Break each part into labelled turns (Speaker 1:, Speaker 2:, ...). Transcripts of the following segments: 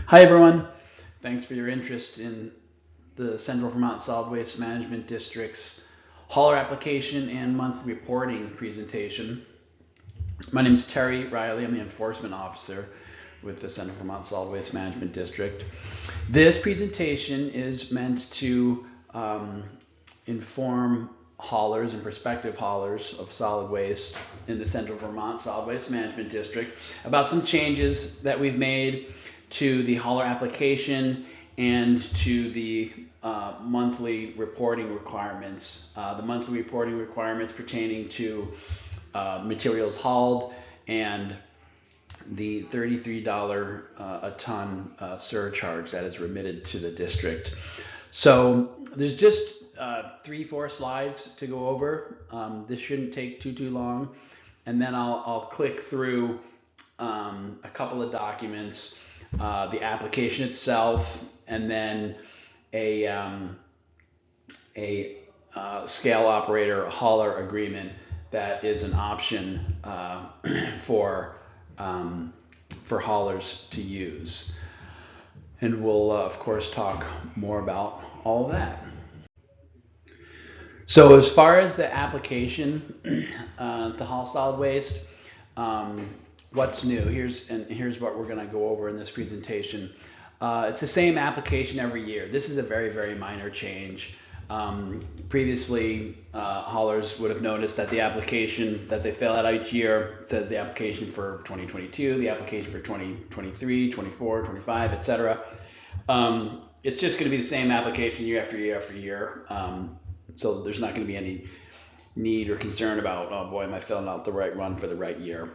Speaker 1: Hi everyone, thanks for your interest in the Central Vermont Solid Waste Management District's hauler application and monthly reporting presentation. My name is Terry Riley, I'm the enforcement officer with the Central Vermont Solid Waste Management District. This presentation is meant to inform haulers and prospective haulers of solid waste in the Central Vermont Solid Waste Management District about some changes that we've made to the hauler application and to the monthly reporting requirements. The monthly reporting requirements pertaining to materials hauled and the $33 a ton surcharge that is remitted to the district. So there's just 3-4 slides to go over. This shouldn't take too long, and then I'll click through a couple of documents, the application itself, and then a scale operator hauler agreement that is an option for haulers to use. And we'll of course talk more about all of that. So as far as the application to haul solid waste, what's new? Here's what we're going to go over in this presentation. It's the same application every year. This is a very minor change. Previously, haulers would have noticed that the application that they fill out each year says the application for 2022, the application for 2023, 24, 25, etc. It's just going to be the same application year after year after year. So there's not going to be any need or concern about, oh boy, am I filling out the right one for the right year?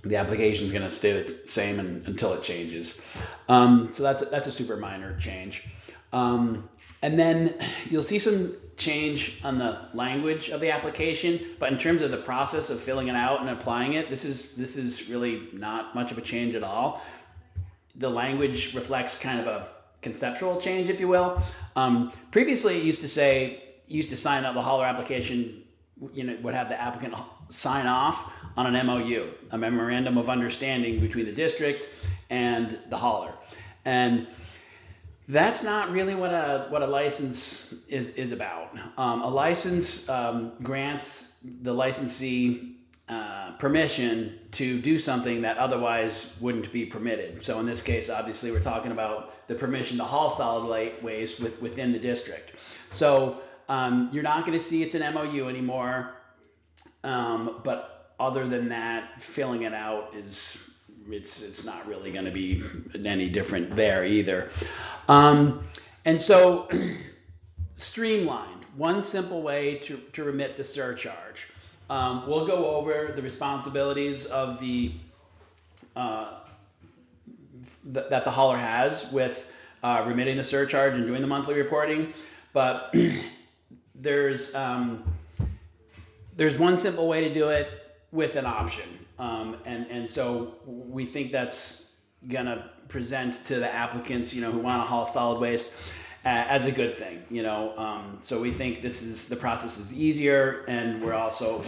Speaker 1: The application is going to stay the same until it changes. So that's a super minor change. And then you'll see some change on the language of the application, but in terms of the process of filling it out and applying it, this is really not much of a change at all. The language reflects kind of a conceptual change, if you will. Previously, it used to sign up the hauler application, would have the applicant sign off on an MOU, a memorandum of understanding between the district and the hauler. And that's not really what a license is about. A license grants the licensee permission to do something that otherwise wouldn't be permitted. So in this case, obviously, we're talking about the permission to haul solid waste within the district. So you're not going to see it's an MOU anymore, but other than that, filling it out it's not really going to be any different there either. And so streamlined, one simple way to remit the surcharge. We'll go over the responsibilities of that the hauler has with remitting the surcharge and doing the monthly reporting, but there's one simple way to do it with an option, and so we think that's gonna present to the applicants, who want to haul solid waste as a good thing, So we think the process is easier, and we're also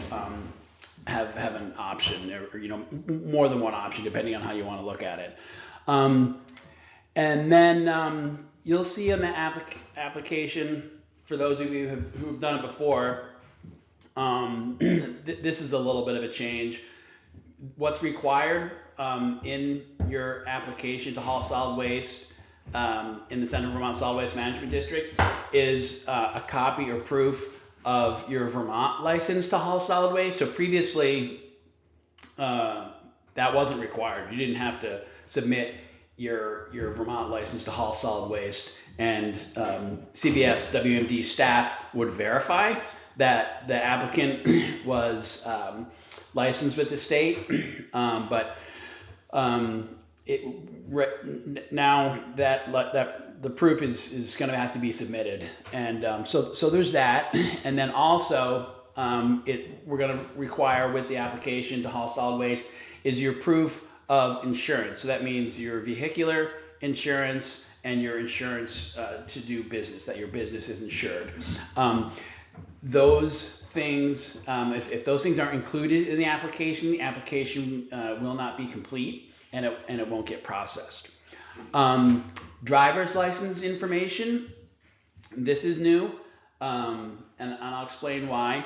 Speaker 1: have an option, or more than one option depending on how you want to look at it. And then you'll see in the application, for those of you who've done it before, this is a little bit of a change. What's required in your application to haul solid waste in the Central Vermont Solid Waste Management District is a copy or proof of your Vermont license to haul solid waste. So previously, that wasn't required. You didn't have to submit your Vermont license to haul solid waste, and CBS WMD staff would verify that the applicant was licensed with the state, but now that the proof is going to have to be submitted, and so there's that, and then also we're going to require with the application to haul solid waste is your proof of insurance. So that means your vehicular insurance and your insurance to do business, that your business is insured. Those things, if those things aren't included in the application will not be complete, and it won't get processed. Driver's license information. This is new, and I'll explain why.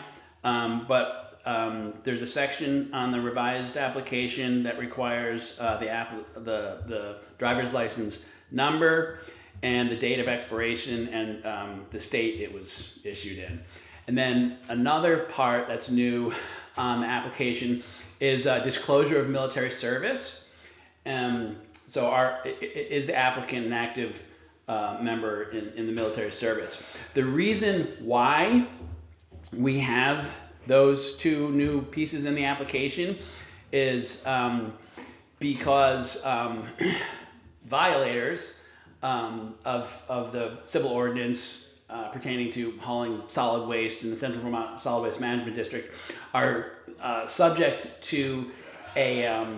Speaker 1: There's a section on the revised application that requires the driver's license number and the date of expiration and the state it was issued in. And then another part that's new on the application is disclosure of military service. Is the applicant an active member in the military service? The reason why we have those two new pieces in the application is because violators of the civil ordinance pertaining to hauling solid waste in the Central Vermont Solid Waste Management District are subject to a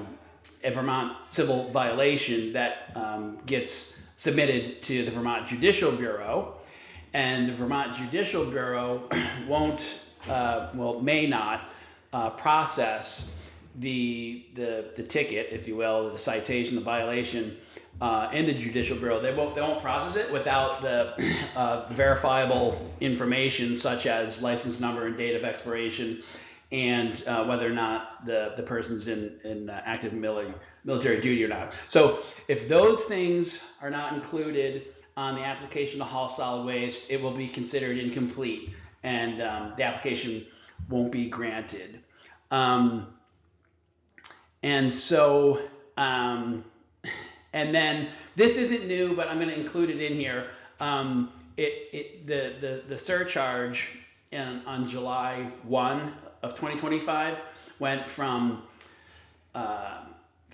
Speaker 1: Vermont civil violation that gets submitted to the Vermont Judicial Bureau, and the Vermont Judicial Bureau may not process the ticket, if you will, the citation, the violation in the Judicial Bureau. They won't process it without the verifiable information such as license number and date of expiration, and whether or not the person's in active military duty or not. So if those things are not included on the application to haul solid waste, it will be considered incomplete, and the application won't be granted. And then this isn't new, but I'm going to include it in here. The surcharge on July 1 of 2025 went from $30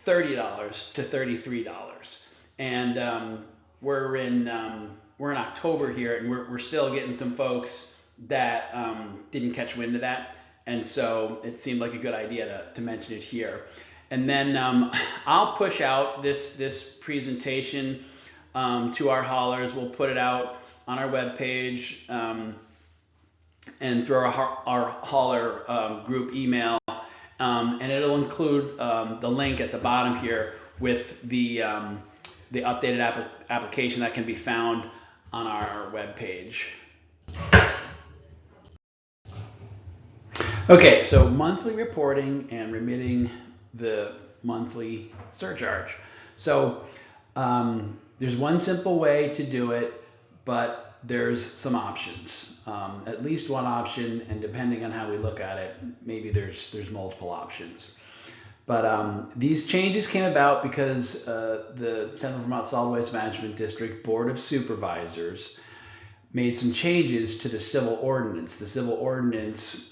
Speaker 1: to $33, and we're in October here, and we're still getting some folks that didn't catch wind of that, and so it seemed like a good idea to mention it here. And then I'll push out this presentation to our haulers. We'll put it out on our webpage and through our hauler group email, and it'll include the link at the bottom here with the updated application that can be found on our webpage. Okay, so monthly reporting and remitting the monthly surcharge. So there's one simple way to do it, but there's some options. At least one option, and depending on how we look at it, maybe there's multiple options. But these changes came about because the Central Vermont Solid Waste Management District Board of Supervisors made some changes to the civil ordinance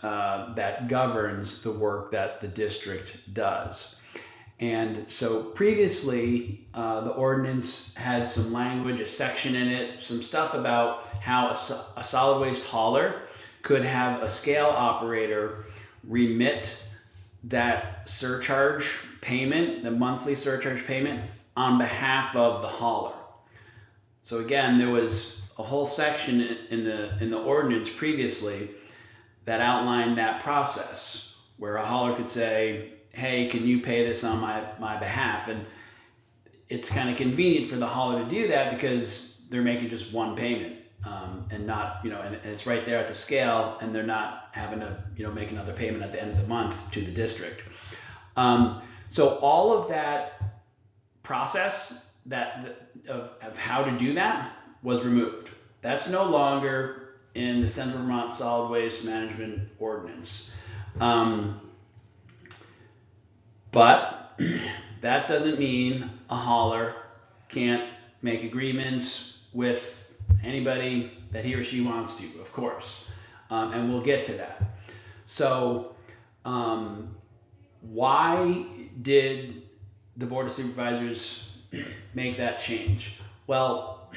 Speaker 1: that governs the work that the district does. And so previously, the ordinance had some language, a section in it, some stuff about how a solid waste hauler could have a scale operator remit that surcharge payment, the monthly surcharge payment, on behalf of the hauler. So again, there was a whole section in the ordinance previously that outlined that process, where a hauler could say, hey, can you pay this on my behalf? And it's kind of convenient for the hauler to do that because they're making just one payment, and not, and it's right there at the scale, and they're not having to, make another payment at the end of the month to the district. So all of that process of how to do that was removed. That's no longer in the Central Vermont Solid Waste Management Ordinance. But that doesn't mean a hauler can't make agreements with anybody that he or she wants to, of course. And we'll get to that. So why did the Board of Supervisors make that change? Well,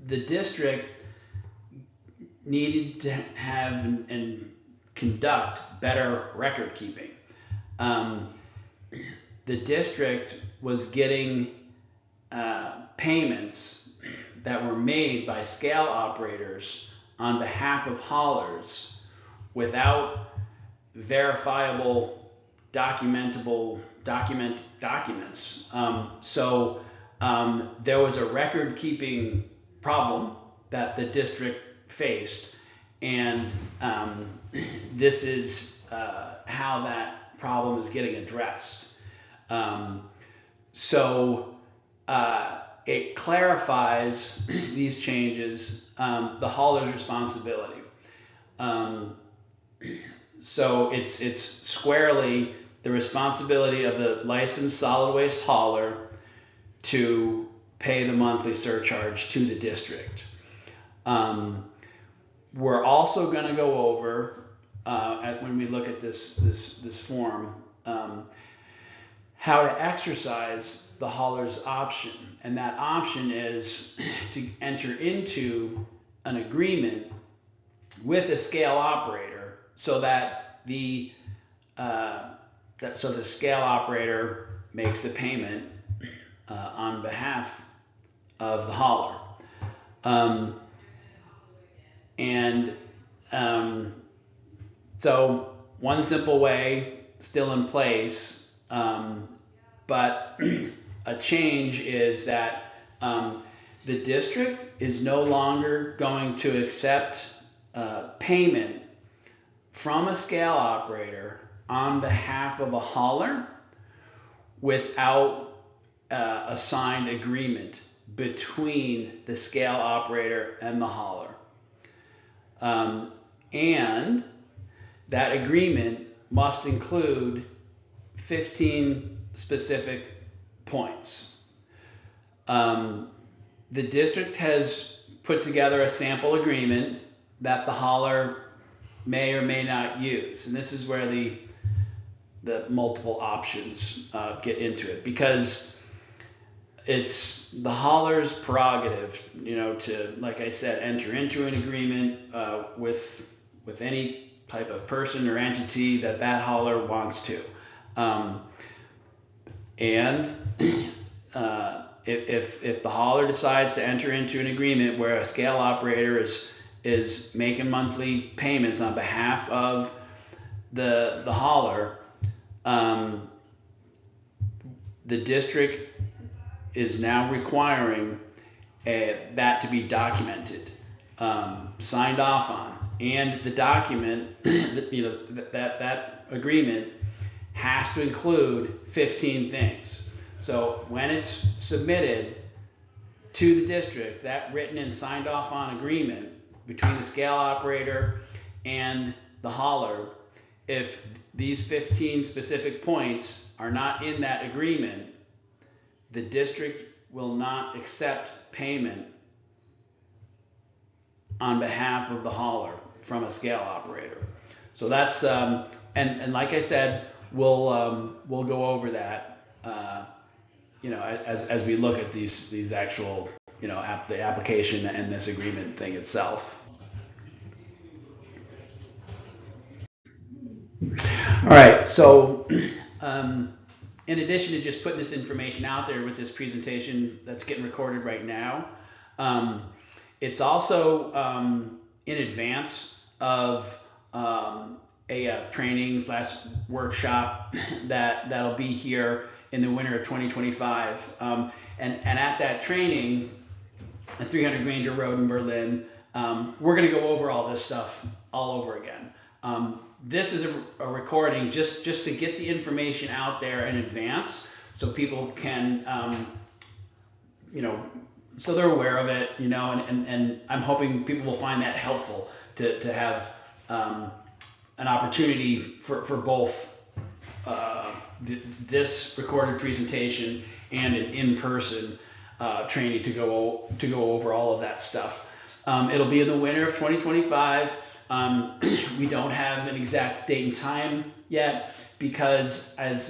Speaker 1: the district needed to have and conduct better record keeping. The district was getting payments that were made by scale operators on behalf of haulers without verifiable, documentable document documents. There was a record-keeping problem that the district faced, and this is how that problem is getting addressed. It clarifies these changes, the hauler's responsibility. So it's squarely the responsibility of the licensed solid waste hauler to pay the monthly surcharge to the district. We're also going to go over when we look at this form how to exercise the hauler's option, and that option is to enter into an agreement with a scale operator so that the scale operator makes the payment on behalf of the hauler. So one simple way still in place, but a change is that the district is no longer going to accept payment from a scale operator on behalf of a hauler without a signed agreement between the scale operator and the hauler. And that agreement must include 15 specific points. The district has put together a sample agreement that the hauler may or may not use, and this is where the multiple options get into it, because it's the hauler's prerogative, to, like I said, enter into an agreement with any type of person or entity that hauler wants to. And if the hauler decides to enter into an agreement where a scale operator is making monthly payments on behalf of the hauler, the district is now requiring that to be documented, signed off on, and the document, that agreement has to include 15 things. So when it's submitted to the district, that written and signed off on agreement between the scale operator and the hauler, if these 15 specific points are not in that agreement, the district will not accept payment on behalf of the hauler from a scale operator. So that's and like I said, we'll go over that as we look at these actual the application and this agreement thing itself. All right, so in addition to just putting this information out there with this presentation that's getting recorded right now, it's also in advance of a training/workshop that'll be here in the winter of 2025. And at that training at 300 Granger Road in Berlin, we're going to go over all this stuff all over again. This is a recording just to get the information out there in advance so people can, so they're aware of it, and I'm hoping people will find that helpful to have an opportunity for both this recorded presentation and an in-person training to go over all of that stuff. It'll be in the winter of 2025. We don't have an exact date and time yet because, as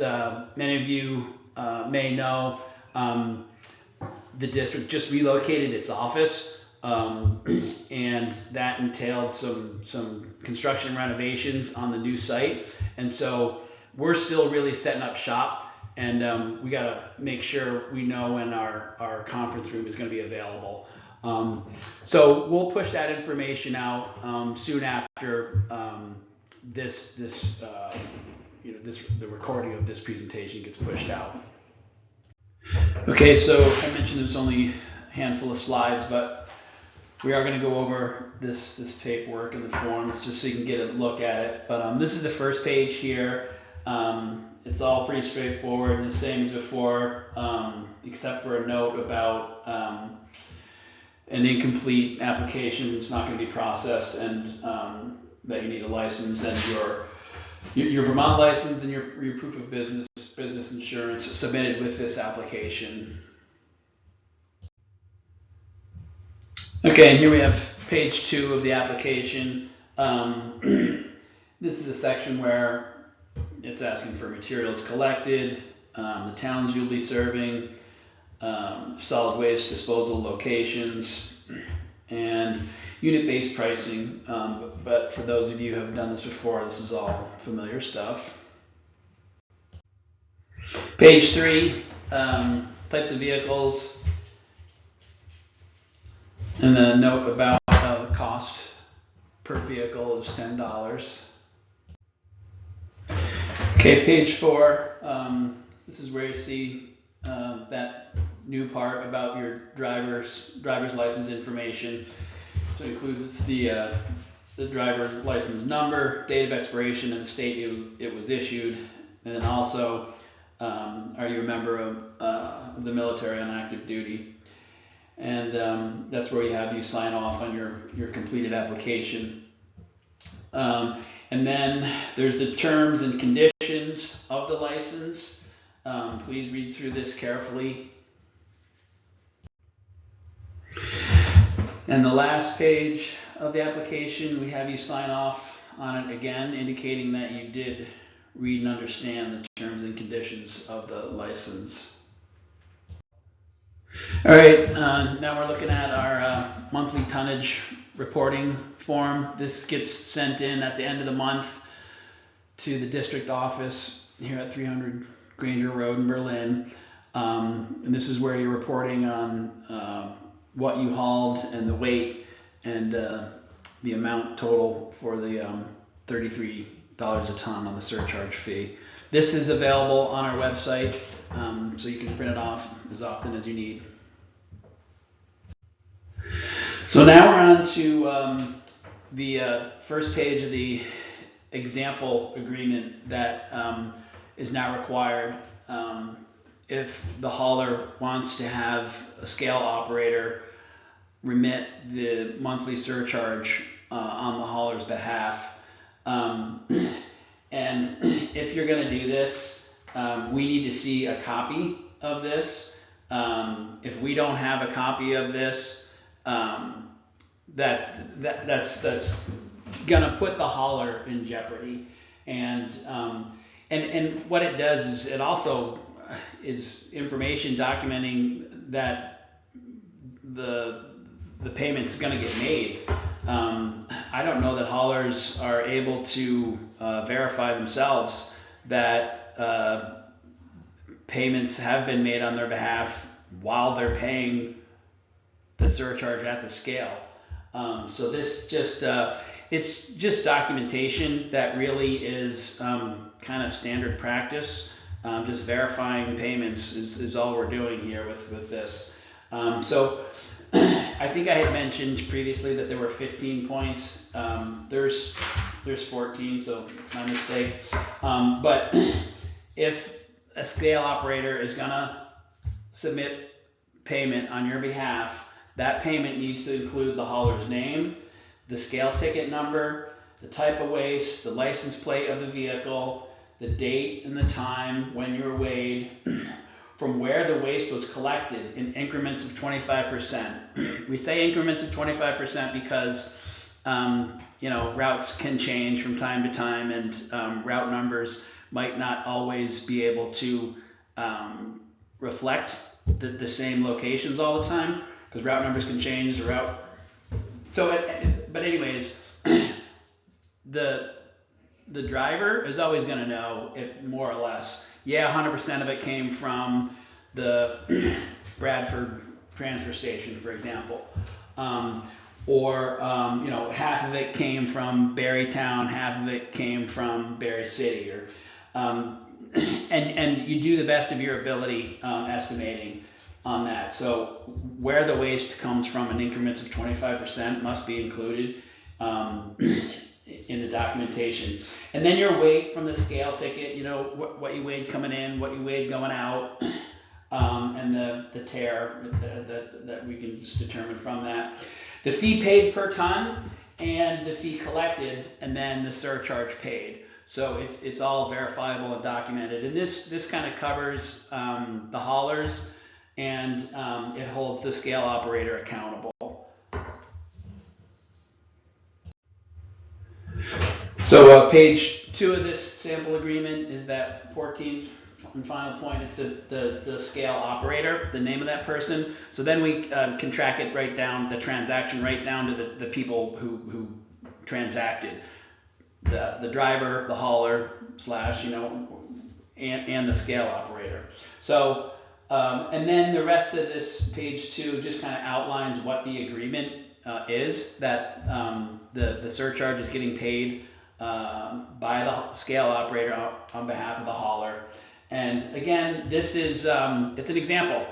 Speaker 1: many of you may know, the district just relocated its office, and that entailed some construction renovations on the new site. And so we're still really setting up shop, and we got to make sure we know when our conference room is going to be available. So we'll push that information out soon after this the recording of this presentation gets pushed out. Okay, so I mentioned there's only a handful of slides, but we are going to go over this paperwork and the forms just so you can get a look at it. But this is the first page here. It's all pretty straightforward, the same as before, except for a note about an incomplete application is not going to be processed, and that you need a license and your Vermont license and your proof of business insurance submitted with this application. Okay, and here we have page 2 of the application. This is the section where it's asking for materials collected, the towns you'll be serving, solid waste disposal locations, and unit-based pricing. But for those of you who have done this before, this is all familiar stuff. Page 3, types of vehicles, and a note about the cost per vehicle is $10. Okay, page 4, this is where you see that new part about your driver's license information. So it includes the driver's license number, date of expiration, and the state it was issued, and then also are you a member of the military on active duty. And that's where you sign off on your completed application. And then there's the terms and conditions of the license. Please read through this carefully. And the last page of the application, we have you sign off on it again, indicating that you did read and understand the terms and conditions of the license. All right, now we're looking at our monthly tonnage reporting form. This gets sent in at the end of the month to the district office here at 300 Granger Road in Berlin. And this is where you're reporting on what you hauled and the weight and the amount total for the $33 a ton on the surcharge fee. This is available on our website, so you can print it off as often as you need. So now we're on to the first page of the example agreement that is now required if the hauler wants to have a scale operator remit the monthly surcharge on the hauler's behalf. And if you're going to do this, we need to see a copy of this. If we don't have a copy of this, that's gonna put the hauler in jeopardy. And what it does is it also is information documenting that the payment's gonna get made. I don't know that haulers are able to verify themselves that payments have been made on their behalf while they're paying the surcharge at the scale. So this just it's just documentation that really is kind of standard practice. Just verifying payments is all we're doing here with this. So I think I had mentioned previously that there were 15 points. There's 14, so my mistake. But if a scale operator is gonna submit payment on your behalf, that payment needs to include the hauler's name, the scale ticket number, the type of waste, the license plate of the vehicle, the date and the time when you were weighed, from where the waste was collected in increments of 25%. We say increments of 25% because routes can change from time to time, and route numbers might not always be able to reflect the same locations all the time, because route numbers can change the route. But anyways, the driver is always going to know it more or less. Yeah, 100% of it came from the Bradford transfer station, for example. Or half of it came from Barrytown, half of it came from Barry City. Or And you do the best of your ability estimating on that. So where the waste comes from in increments of 25% must be included in the documentation. And then your weight from the scale ticket, you know, what you weighed coming in, what you weighed going out, and the tear that we can just determine from that. The fee paid per ton and the fee collected, and then the surcharge paid. So it's all verifiable and documented. And this kind of covers the haulers, and it holds the scale operator accountable. So page 2 of this sample agreement is that 14th and final point. It's the scale operator, the name of that person. So then we can track it right down, the transaction right down to the people who transacted. The driver, the hauler / you know, and the scale operator. So and then the rest of this page 2 just kind of outlines what the agreement is, that the surcharge is getting paid by the scale operator on behalf of the hauler. And again, this is it's an example.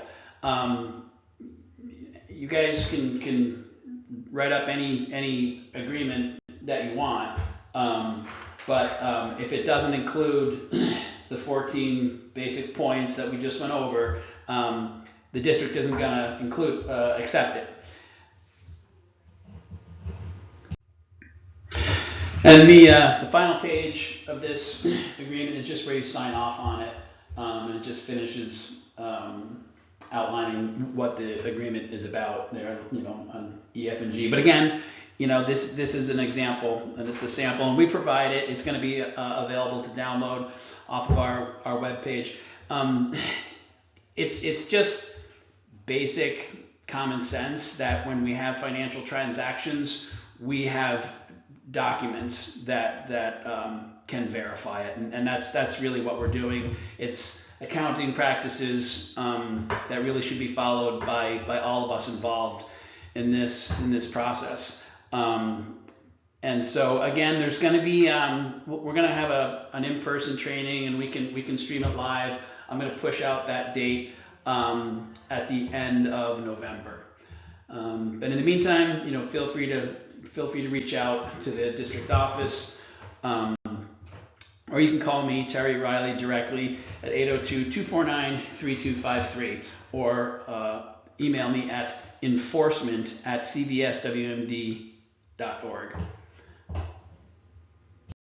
Speaker 1: You guys can write up any agreement that you want, but if it doesn't include the 14 basic points that we just went over, the district isn't going to accept it. And the final page of this agreement is just where you sign off on it, and it just finishes outlining what the agreement is about there, you know, on E, F, and G. But again, you know, this is an example, and it's a sample, and we provide it. It's going to be available to download off of our webpage. It's just basic common sense that when we have financial transactions, we have documents that can verify it, and that's really what we're doing. It's accounting practices that really should be followed by all of us involved in this process. And so again, there's going to be we're going to have an in-person training, and we can stream it live. I'm going to push out that date at the end of November. But in the meantime, you know, feel free to reach out to the district office, or you can call me, Terry Riley, directly at 802-249-3253, or email me at enforcement@cbswmd.org.